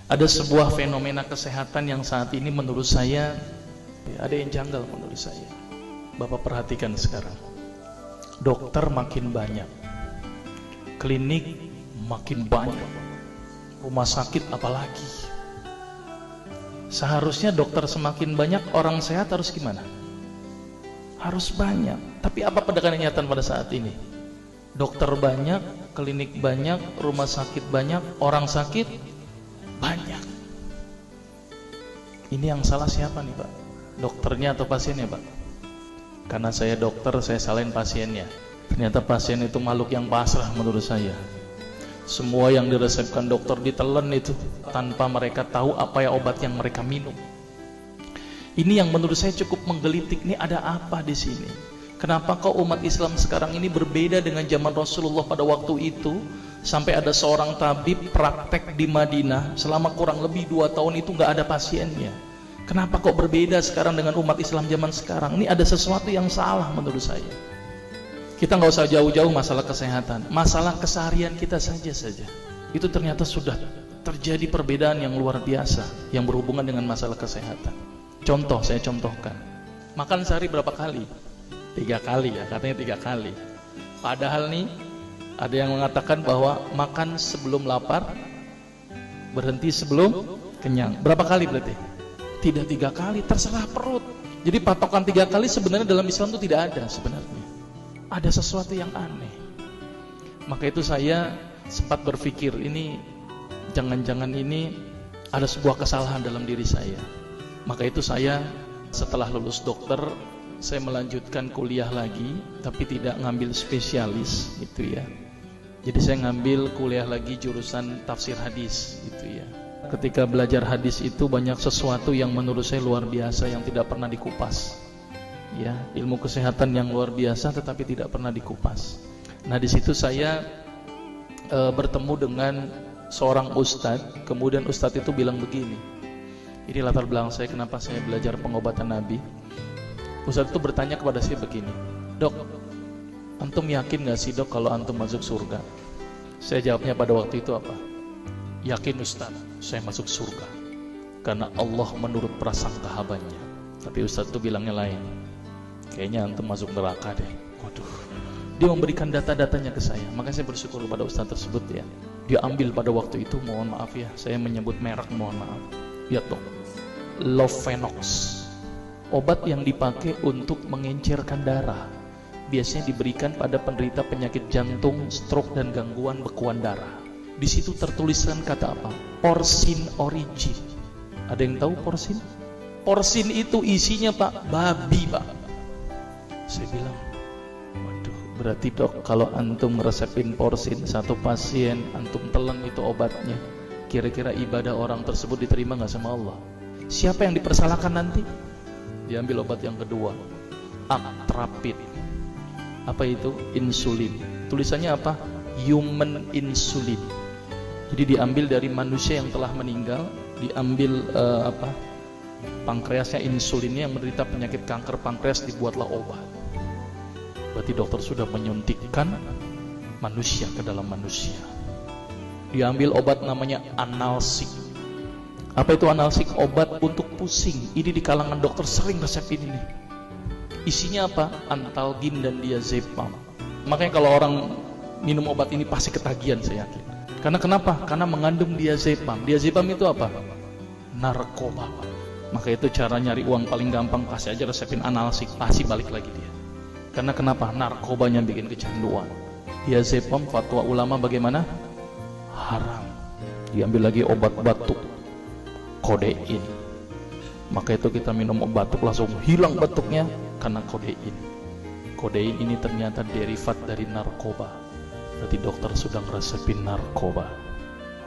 Ada sebuah fenomena kesehatan yang saat ini menurut saya ada yang janggal menurut saya. Bapak perhatikan sekarang. Dokter makin banyak, klinik makin banyak, rumah sakit apalagi. Seharusnya dokter semakin banyak, orang sehat harus gimana? Harus banyak. Tapi apa kenyataan pada saat ini? Dokter banyak, klinik banyak, rumah sakit banyak, orang sakit banyak. Ini yang salah siapa nih Pak? Dokternya atau pasiennya Pak? Karena saya dokter, saya salahin pasiennya. Ternyata pasien itu makhluk yang pasrah menurut saya. Semua yang diresepkan dokter ditelan itu tanpa mereka tahu apa ya obat yang mereka minum. Ini yang menurut saya cukup menggelitik. Ini ada apa di sini? Kenapa kok umat Islam sekarang ini berbeda dengan zaman Rasulullah pada waktu itu? Sampai ada seorang tabib praktek di Madinah selama kurang lebih 2 tahun itu nggak ada pasiennya. Kenapa kok berbeda sekarang dengan umat Islam zaman sekarang? Ini ada sesuatu yang salah menurut saya. Kita nggak usah jauh-jauh masalah kesehatan, masalah keseharian kita saja. Itu ternyata sudah terjadi perbedaan yang luar biasa yang berhubungan dengan masalah kesehatan. Contoh, saya contohkan. Makan sehari berapa kali? 3 kali ya, katanya 3 kali. Padahal nih ada yang mengatakan bahwa makan sebelum lapar, berhenti sebelum kenyang. Berapa kali berarti? Tidak 3 kali, terserah perut. Jadi patokan 3 kali sebenarnya dalam Islam itu tidak ada sebenarnya. Ada sesuatu yang aneh. Maka itu saya sempat berpikir, ini jangan-jangan ini ada sebuah kesalahan dalam diri saya. Maka itu saya setelah lulus dokter, saya melanjutkan kuliah lagi, tapi tidak ngambil spesialis gitu ya. Jadi saya ngambil kuliah lagi jurusan tafsir hadis gitu ya. Ketika belajar hadis itu banyak sesuatu yang menurut saya luar biasa yang tidak pernah dikupas. Ya, ilmu kesehatan yang luar biasa tetapi tidak pernah dikupas. Nah, di situ saya bertemu dengan seorang ustadz. Kemudian ustadz itu bilang begini. Ini latar belakang saya kenapa saya belajar pengobatan Nabi. Ustadz itu bertanya kepada saya begini, "Dok, antum yakin gak sih dok kalau antum masuk surga?" Saya jawabnya pada waktu itu apa? "Yakin Ustaz, saya masuk surga karena Allah menurut prasangka hambanya." Tapi Ustaz itu bilangnya lain. "Kayaknya antum masuk neraka deh." Waduh. Dia memberikan data-datanya ke saya. Makanya saya bersyukur kepada Ustaz tersebut ya. Dia ambil pada waktu itu, mohon maaf ya, saya menyebut merek, mohon maaf. Lihat dong, Lovenox, obat yang dipakai untuk mengencerkan darah. Biasanya diberikan pada penderita penyakit jantung, stroke dan gangguan bekuan darah. Di situ tertuliskan kata apa? Porsin origin. Ada yang tahu porsin? Porsin itu isinya Pak, babi Pak. Saya bilang, waduh, berarti dok kalau antum resepin porsin satu pasien, antum telan itu obatnya, kira-kira ibadah orang tersebut diterima gak sama Allah? Siapa yang dipersalahkan nanti? Diambil obat yang kedua, Atrapid. Apa itu? Insulin. Tulisannya apa? Human insulin. Jadi diambil dari manusia yang telah meninggal, diambil pankreasnya, insulinnya, yang menderita penyakit kanker pankreas, dibuatlah obat. Berarti dokter sudah menyuntikkan manusia ke dalam manusia. Diambil obat namanya analsik. Apa itu analsik? Obat untuk pusing. Ini di kalangan dokter sering resepin ini. Isinya apa? Antalgin dan diazepam. Makanya kalau orang minum obat ini pasti ketagihan, saya yakin. Karena kenapa? Karena mengandung diazepam. Diazepam itu apa? Narkoba. Maka itu cara nyari uang paling gampang, kasih aja resepin analsik, pasti balik lagi dia. Karena kenapa? Narkobanya bikin kecanduan. Diazepam, fatwa ulama bagaimana? Haram. Diambil lagi obat batuk, kodein. Maka itu kita minum obat batuk langsung hilang batuknya karena kodein. Kodein ini ternyata derivat dari narkoba. Berarti dokter sudah resepin narkoba.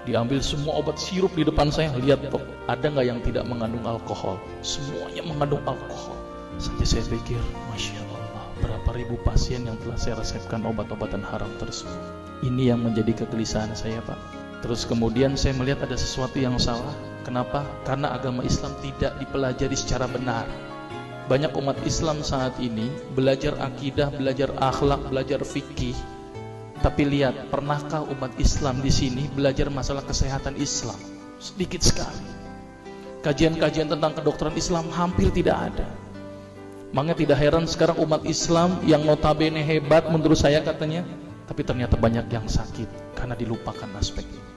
Diambil semua obat sirup di depan saya, lihat dok, ada nggak yang tidak mengandung alkohol? Semuanya mengandung alkohol. Saja saya pikir, masya Allah, berapa ribu pasien yang telah saya resepkan obat-obatan haram tersebut. Ini yang menjadi kegelisahan saya Pak. Terus kemudian saya melihat ada sesuatu yang salah. Kenapa? Karena agama Islam tidak dipelajari secara benar. Banyak umat Islam saat ini belajar akidah, belajar akhlak, belajar fikih. Tapi lihat, pernahkah umat Islam di sini belajar masalah kesehatan Islam? sedikit sekali. Kajian-kajian tentang kedokteran Islam hampir tidak ada. Makanya tidak heran sekarang umat Islam yang notabene hebat menurut saya katanya, tapi ternyata banyak yang sakit karena dilupakan aspek ini.